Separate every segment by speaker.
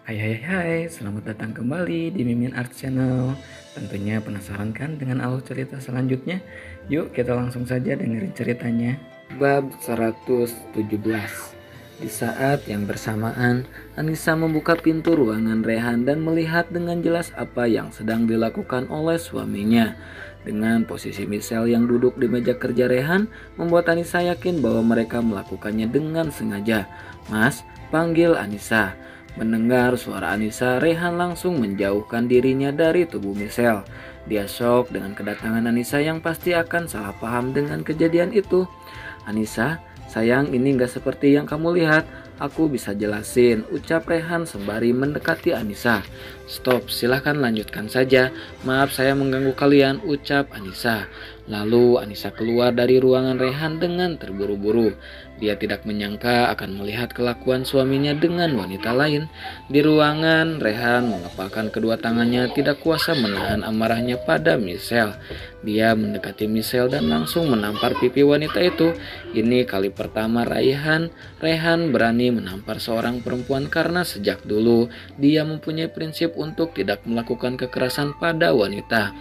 Speaker 1: Hai, selamat datang kembali di Mimin Art Channel. Tentunya penasaran kan dengan alur cerita selanjutnya? Yuk kita langsung saja dengerin ceritanya. Bab 117. Di saat yang bersamaan, Anissa membuka pintu ruangan Rehan dan melihat dengan jelas apa yang sedang dilakukan oleh suaminya. Dengan posisi Michelle yang duduk di meja kerja Rehan, membuat Anissa yakin bahwa mereka melakukannya dengan sengaja. Mas, panggil Anissa. Mendengar suara Anissa, Rehan langsung menjauhkan dirinya dari tubuh Michelle. Dia shock dengan kedatangan Anissa yang pasti akan salah paham dengan kejadian itu. Anissa, sayang, ini gak seperti yang kamu lihat. Aku bisa jelasin, ucap Rehan sembari mendekati Anissa. Stop, silahkan lanjutkan saja. Maaf saya mengganggu kalian, ucap Anissa. Lalu Anissa keluar dari ruangan Rehan dengan terburu-buru. Dia tidak menyangka akan melihat kelakuan suaminya dengan wanita lain. Di ruangan, Rehan mengepalkan kedua tangannya tidak kuasa menahan amarahnya pada Michelle. Dia mendekati Michelle dan langsung menampar pipi wanita itu. Ini kali pertama Rehan berani menampar seorang perempuan karena sejak dulu dia mempunyai prinsip untuk tidak melakukan kekerasan pada wanita.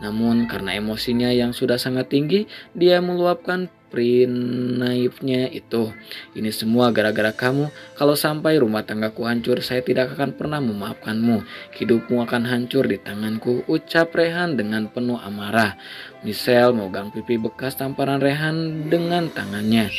Speaker 1: Namun karena emosinya yang sudah sangat tinggi, dia meluapkan naifnya itu. Ini semua gara-gara kamu. Kalau sampai rumah tanggaku hancur, saya tidak akan pernah memaafkanmu. Hidupmu akan hancur di tanganku, ucap Rehan dengan penuh amarah. Michelle memegang pipi bekas tamparan Rehan dengan tangannya.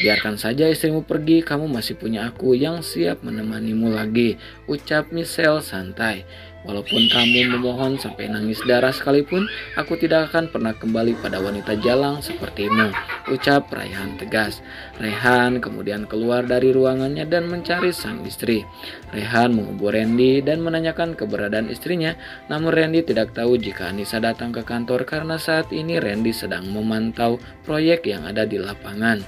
Speaker 1: Biarkan saja istrimu pergi, kamu masih punya aku yang siap menemanimu lagi, ucap Michelle santai. Walaupun kamu memohon sampai nangis darah sekalipun, aku tidak akan pernah kembali pada wanita jalang sepertimu, ucap Rehan tegas. Rehan kemudian keluar dari ruangannya dan mencari sang istri. Rehan menghubungi Randy dan menanyakan keberadaan istrinya, namun Randy tidak tahu jika Anissa datang ke kantor karena saat ini Randy sedang memantau proyek yang ada di lapangan.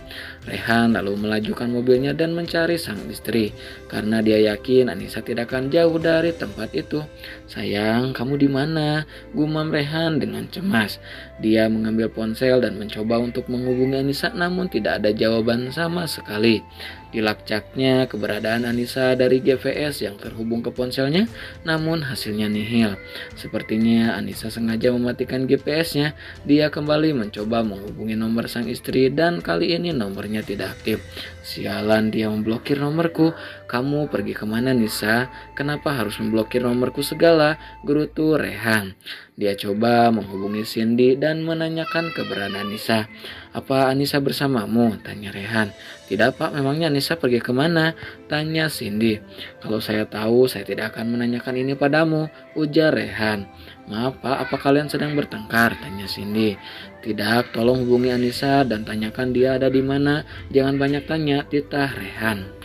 Speaker 1: Rehan lalu melajukan mobilnya dan mencari sang istri, karena dia yakin Anissa tidak akan jauh dari tempat itu. Sayang, kamu di mana? Gumam Rehan dengan cemas. Dia mengambil ponsel dan mencoba untuk menghubungi Anissa, namun tidak ada jawaban sama sekali. Dilacaknya keberadaan Anissa dari GPS yang terhubung ke ponselnya, namun hasilnya nihil. Sepertinya Anissa sengaja mematikan GPS-nya. Dia kembali mencoba menghubungi nomor sang istri dan kali ini nomornya tidak aktif. Sialan, dia memblokir nomorku. Kamu pergi kemana, Nisa? Kenapa harus memblokir nomorku segala? Gerutu Rehan. Dia coba menghubungi Cindy dan menanyakan keberadaan Nisa. Apa Anissa bersamamu? Tanya Rehan. Tidak pak, memangnya Anissa pergi kemana? Tanya Cindy. Kalau saya tahu, saya tidak akan menanyakan ini padamu, ujar Rehan. Maaf pak, apa kalian sedang bertengkar? Tanya Cindy. Tidak, tolong hubungi Anissa dan tanyakan dia ada di mana. Jangan banyak tanya, titah Rehan.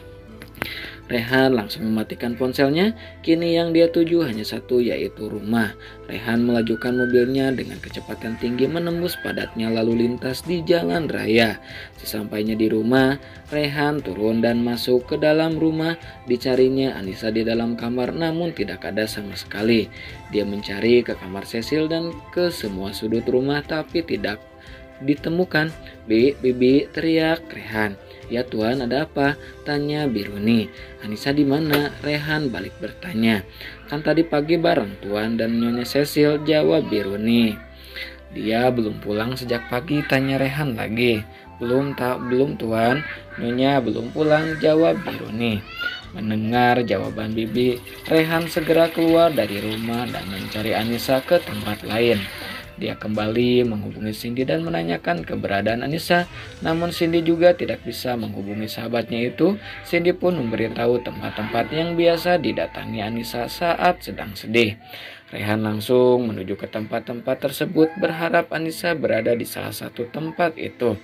Speaker 1: Rehan langsung mematikan ponselnya. Kini yang dia tuju hanya satu, yaitu rumah. Rehan melajukan mobilnya dengan kecepatan tinggi menembus padatnya lalu lintas di jalan raya. Sesampainya di rumah, Rehan turun dan masuk ke dalam rumah. Dicarinya Anissa di dalam kamar, namun tidak ada sama sekali. Dia mencari ke kamar Cecil dan ke semua sudut rumah tapi tidak ditemukan. Bibi, teriak Rehan. Ya Tuhan, ada apa? Tanya Biruni. Anissa di mana? Rehan balik bertanya. Kan tadi pagi bareng Tuan dan Nyonya Cecil, jawab Biruni. Dia belum pulang sejak pagi, tanya Rehan lagi. Belum Tuan. Nyonya belum pulang, jawab Biruni. Mendengar jawaban Bibi, Rehan segera keluar dari rumah dan mencari Anissa ke tempat lain. Dia kembali menghubungi Cindy dan menanyakan keberadaan Anissa, namun Cindy juga tidak bisa menghubungi sahabatnya itu. Cindy pun memberitahu tempat-tempat yang biasa didatangi Anissa saat sedang sedih. Rehan langsung menuju ke tempat-tempat tersebut berharap Anissa berada di salah satu tempat itu.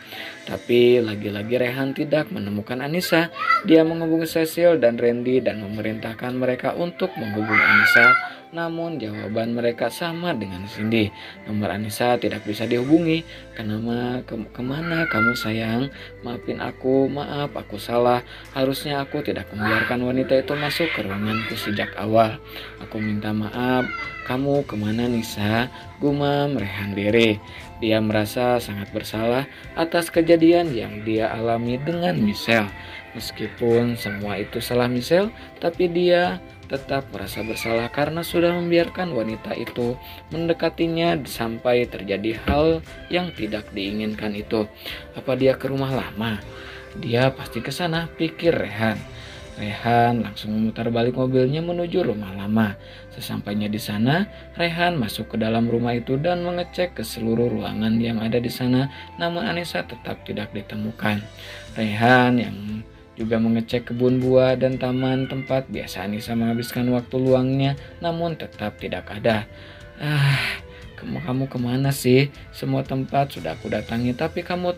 Speaker 1: Tapi lagi-lagi Rehan tidak menemukan Anissa. Dia menghubungi Cecil dan Randy dan memerintahkan mereka untuk menghubungi Anissa. Namun jawaban mereka sama dengan Cindy. Nomor Anissa tidak bisa dihubungi. Kemana kamu sayang? Maafin aku, maaf aku salah. Harusnya aku tidak membiarkan wanita itu masuk ke ruanganku sejak awal. Aku minta maaf. Kamu kemana Nisa? Gumam Rehan lirih. Dia merasa sangat bersalah atas kejadian yang dia alami dengan Michelle. Meskipun semua itu salah Michelle, tapi dia tetap merasa bersalah karena sudah membiarkan wanita itu mendekatinya sampai terjadi hal yang tidak diinginkan itu. Apa dia ke rumah lama? Dia pasti ke sana, pikir Rehan. Rehan langsung memutar balik mobilnya menuju rumah lama. Sesampainya di sana, Rehan masuk ke dalam rumah itu dan mengecek ke seluruh ruangan yang ada di sana, namun Anissa tetap tidak ditemukan. Rehan yang juga mengecek kebun buah dan taman tempat biasa Anissa menghabiskan waktu luangnya, namun tetap tidak ada. Kamu kemana sih? Semua tempat sudah aku datangi, tapi kamu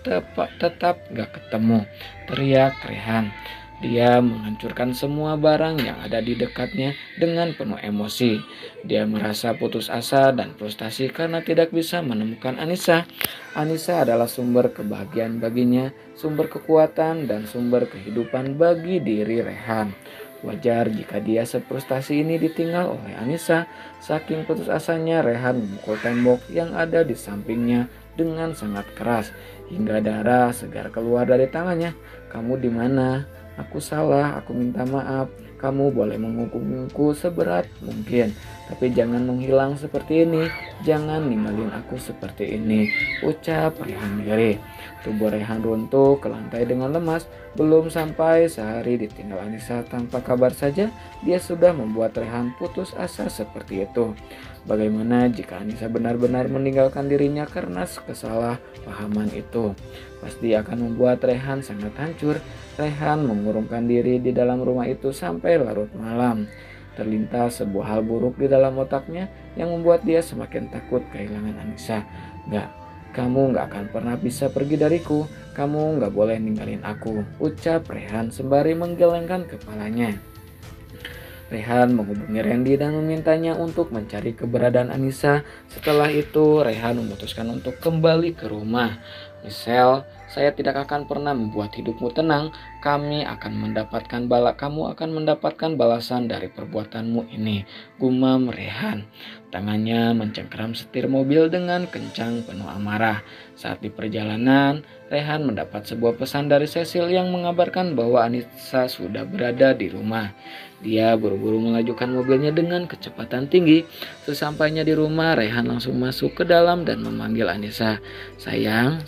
Speaker 1: tetap gak ketemu, teriak Rehan. Dia menghancurkan semua barang yang ada di dekatnya dengan penuh emosi. Dia merasa putus asa dan frustasi karena tidak bisa menemukan Anissa. Anissa adalah sumber kebahagiaan baginya, sumber kekuatan dan sumber kehidupan bagi diri Rehan. Wajar jika dia frustasi ini ditinggal oleh Anissa. Saking putus asanya, Rehan memukul tembok yang ada di sampingnya dengan sangat keras hingga darah segar keluar dari tangannya. "Kamu di mana? Aku salah, aku minta maaf. Kamu boleh menghukumku seberat mungkin, tapi jangan menghilang seperti ini. Jangan ninggalin aku seperti ini," ucap Rehan Giri. Tubuh Rehan runtuh ke lantai dengan lemas. Belum sampai sehari ditinggal Anissa tanpa kabar saja, dia sudah membuat Rehan putus asa seperti itu. Bagaimana jika Anissa benar-benar meninggalkan dirinya karena kesalahpahaman itu? Pasti akan membuat Rehan sangat hancur. Rehan mengurungkan diri di dalam rumah itu sampai larut malam. Terlintas sebuah hal buruk di dalam otaknya yang membuat dia semakin takut kehilangan Anissa. Kamu gak akan pernah bisa pergi dariku. Kamu gak boleh ninggalin aku," ucap Rehan sembari menggelengkan kepalanya. Rehan menghubungi Randy dan memintanya untuk mencari keberadaan Anissa. Setelah itu, Rehan memutuskan untuk kembali ke rumah. "Michelle, saya tidak akan pernah membuat hidupmu tenang. Kamu akan mendapatkan balasan dari perbuatanmu ini," gumam Rehan. Tangannya mencengkeram setir mobil dengan kencang penuh amarah. Saat di perjalanan, Rehan mendapat sebuah pesan dari Cecil yang mengabarkan bahwa Anissa sudah berada di rumah. Dia buru-buru melajukan mobilnya dengan kecepatan tinggi. Sesampainya di rumah, Rehan langsung masuk ke dalam dan memanggil Anissa. Sayang,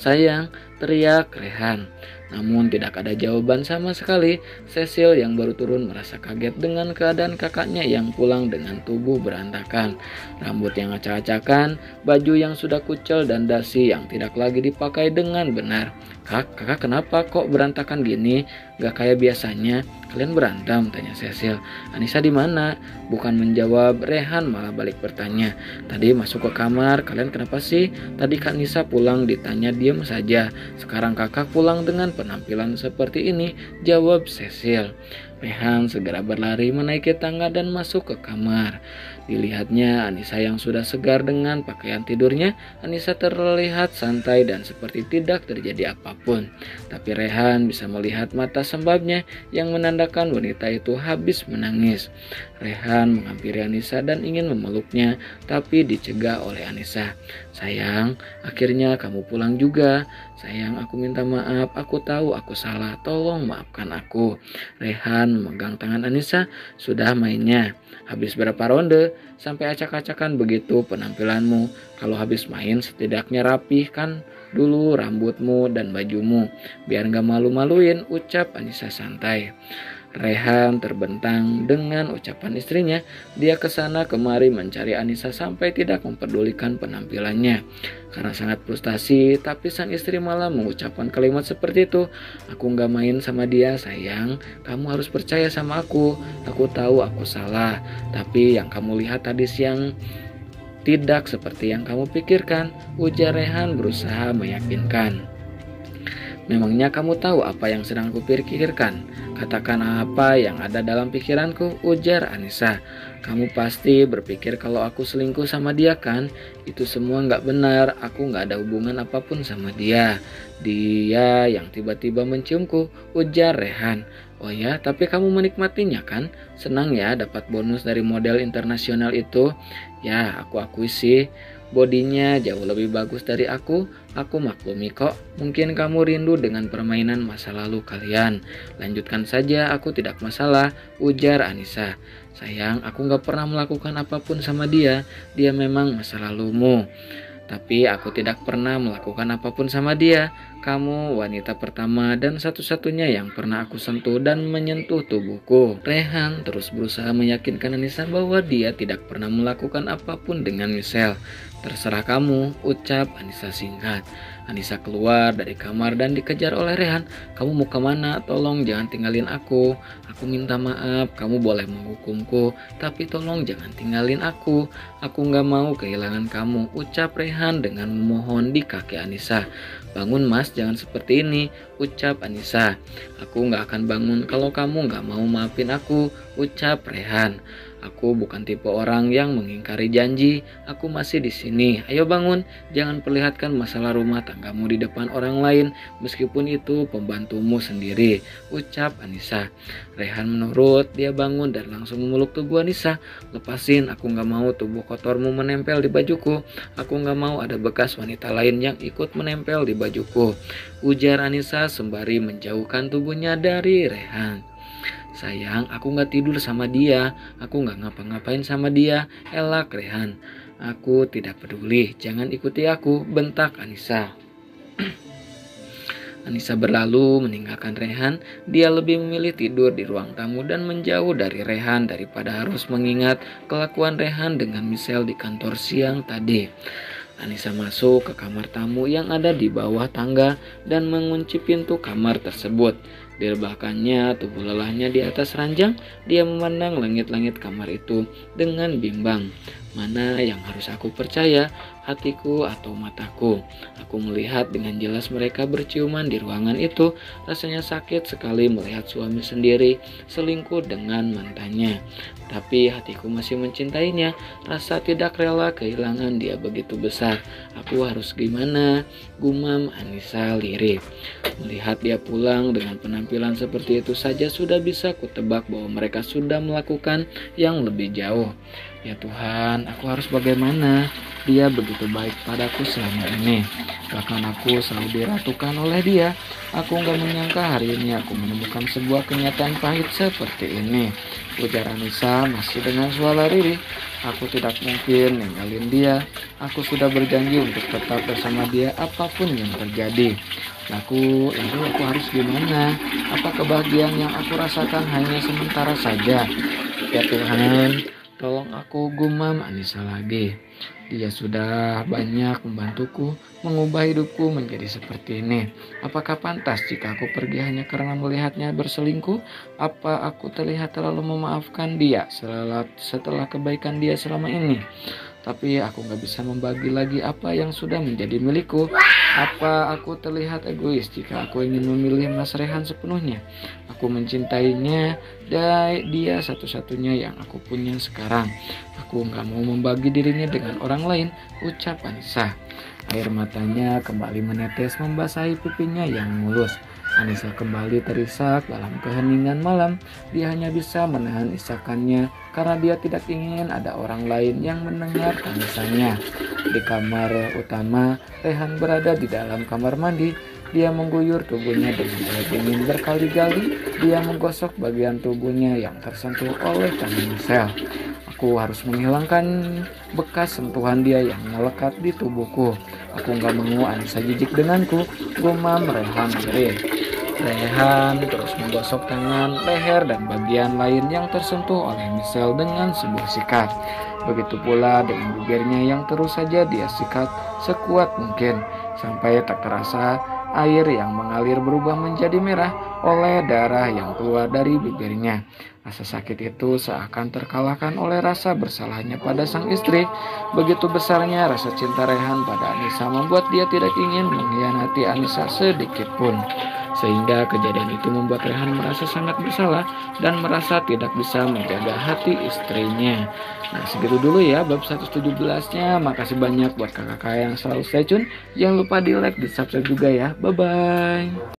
Speaker 1: teriak Rehan. Namun tidak ada jawaban sama sekali. Cecil yang baru turun merasa kaget dengan keadaan kakaknya yang pulang dengan tubuh berantakan. Rambut yang acak-acakan, baju yang sudah kucel dan dasi yang tidak lagi dipakai dengan benar. Kakak kenapa kok berantakan gini? Gak kayak biasanya. Kalian berantem?" tanya Cecil. "Anissa di mana?" Bukan menjawab, Rehan malah balik bertanya. "Tadi masuk ke kamar. Kalian kenapa sih? Tadi Kak Nisa pulang ditanya diam saja. Sekarang kakak pulang dengan penampilan seperti ini," jawab Cecil. Rehan segera berlari menaiki tangga dan masuk ke kamar. Dilihatnya Anissa yang sudah segar dengan pakaian tidurnya. Anissa terlihat santai dan seperti tidak terjadi apapun. Tapi Rehan bisa melihat mata sembabnya yang menandakan wanita itu habis menangis. Rehan menghampiri Anissa dan ingin memeluknya, tapi dicegah oleh Anissa. "Sayang, akhirnya kamu pulang juga. Sayang, aku minta maaf. Aku tahu aku salah. Tolong maafkan aku." Rehan memegang tangan Anissa. "Sudah mainnya. Habis berapa ronde? Sampai acak-acakan begitu penampilanmu. Kalau habis main setidaknya rapihkan dulu rambutmu dan bajumu, biar gak malu-maluin," ucap Anissa santai. Rehan terbentang dengan ucapan istrinya. Dia kesana kemari mencari Anissa sampai tidak mempedulikan penampilannya. Karena sangat frustasi, tapi sang istri malah mengucapkan kalimat seperti itu. "Aku gak main sama dia sayang, kamu harus percaya sama aku. Aku tahu aku salah, tapi yang kamu lihat tadi siang tidak seperti yang kamu pikirkan," ujar Rehan berusaha meyakinkan. "Memangnya kamu tahu apa yang sedang aku pikirkan? Katakan apa yang ada dalam pikiranku," ujar Anissa. "Kamu pasti berpikir kalau aku selingkuh sama dia kan? Itu semua gak benar. Aku gak ada hubungan apapun sama dia. Dia yang tiba-tiba menciumku," ujar Rehan. "Oh ya, tapi kamu menikmatinya kan? Senang ya dapat bonus dari model internasional itu?" "Ya, aku akui sih. Bodinya jauh lebih bagus dari aku maklumi kok. Mungkin kamu rindu dengan permainan masa lalu kalian. Lanjutkan saja, aku tidak masalah, ujar Anissa. Sayang, aku gak pernah melakukan apapun sama dia. Dia memang masa lalumu. Tapi aku tidak pernah melakukan apapun sama dia. Kamu wanita pertama dan satu-satunya yang pernah aku sentuh dan menyentuh tubuhku. Rehan terus berusaha meyakinkan Anissa bahwa dia tidak pernah melakukan apapun dengan Michelle. Terserah kamu, ucap Anissa singkat. Anissa keluar dari kamar dan dikejar oleh Rehan. Kamu mau kemana? Tolong jangan tinggalin aku. Aku minta maaf, kamu boleh menghukumku, tapi tolong jangan tinggalin aku. Aku gak mau kehilangan kamu, ucap Rehan dengan memohon di kaki Anissa. Bangun mas, jangan seperti ini, ucap Anissa. Aku gak akan bangun kalau kamu gak mau maafin aku, ucap Rehan. Aku bukan tipe orang yang mengingkari janji. Aku masih di sini. Ayo bangun. Jangan perlihatkan masalah rumah tanggamu di depan orang lain, meskipun itu pembantumu sendiri, ucap Anissa. Rehan menurut. Dia bangun dan langsung memeluk tubuh Anissa. Lepasin. Aku gak mau tubuh kotormu menempel di bajuku. Aku gak mau ada bekas wanita lain yang ikut menempel di bajuku, ujar Anissa sembari menjauhkan tubuhnya dari Rehan. Sayang, aku gak tidur sama dia. Aku gak ngapa-ngapain sama dia, elak Rehan. Aku tidak peduli, jangan ikuti aku, bentak Anissa. Anissa berlalu meninggalkan Rehan. Dia lebih memilih tidur di ruang tamu dan menjauh dari Rehan daripada harus mengingat kelakuan Rehan dengan Michelle di kantor siang tadi. Anissa masuk ke kamar tamu yang ada di bawah tangga dan mengunci pintu kamar tersebut. Direbahkannya tubuh lelahnya di atas ranjang. Dia memandang langit-langit kamar itu dengan bimbang. Mana yang harus aku percaya, hatiku atau mataku? Aku melihat dengan jelas mereka berciuman di ruangan itu. Rasanya sakit sekali melihat suami sendiri selingkuh dengan mantannya. Tapi hatiku masih mencintainya. Rasa tidak rela kehilangan dia begitu besar. Aku harus gimana? Gumam Anissa lirih. Melihat dia pulang dengan penampilan seperti itu saja sudah bisa kutebak bahwa mereka sudah melakukan yang lebih jauh. Ya Tuhan, aku harus bagaimana? Dia begitu baik padaku selama ini. Bahkan aku selalu diratukan oleh dia. Aku gak menyangka hari ini aku menemukan sebuah kenyataan pahit seperti ini, ujar Anissa masih dengan suara lirih. Aku tidak mungkin ninggalin dia. Aku sudah berjanji untuk tetap bersama dia apapun yang terjadi. Lalu aku harus gimana? Apa kebahagiaan yang aku rasakan hanya sementara saja? Ya Tuhan, tolong aku, gumam Anissa lagi. Dia sudah banyak membantuku, mengubah hidupku menjadi seperti ini. Apakah pantas jika aku pergi hanya karena melihatnya berselingkuh? Apa aku terlihat terlalu memaafkan dia setelah kebaikan dia selama ini? Tapi aku gak bisa membagi lagi apa yang sudah menjadi milikku. Apa aku terlihat egois jika aku ingin memilih Mas Rehan sepenuhnya? Aku mencintainya dan dia satu-satunya yang aku punya sekarang. Aku gak mau membagi dirinya dengan orang lain, ucap Anissa. Air matanya kembali menetes membasahi pipinya yang mulus. Anissa kembali terisak dalam keheningan malam. Dia hanya bisa menahan isakannya karena dia tidak ingin ada orang lain yang mendengar tangisannya. Di kamar utama, Rehan berada di dalam kamar mandi. Dia mengguyur tubuhnya dengan air dingin berkali-kali. Dia menggosok bagian tubuhnya yang tersentuh oleh tangan Michelle. Aku harus menghilangkan bekas sentuhan dia yang melekat di tubuhku. Aku gak mau Anissa jijik denganku, gumam Rehan lirih. Rehan terus menggosok tangan, leher, dan bagian lain yang tersentuh oleh Michelle dengan sebuah sikat. Begitu pula dengan bibirnya yang terus saja dia sikat sekuat mungkin, sampai tak terasa air yang mengalir berubah menjadi merah oleh darah yang keluar dari bibirnya. Rasa sakit itu seakan terkalahkan oleh rasa bersalahnya pada sang istri. Begitu besarnya rasa cinta Rehan pada Anissa membuat dia tidak ingin mengkhianati Anissa sedikit pun. Sehingga kejadian itu membuat Rehan merasa sangat bersalah dan merasa tidak bisa menjaga hati istrinya. Nah, segitu dulu ya bab 117-nya. Makasih banyak buat kakak-kakak yang selalu stay tune. Jangan lupa di like, di subscribe juga ya. Bye-bye.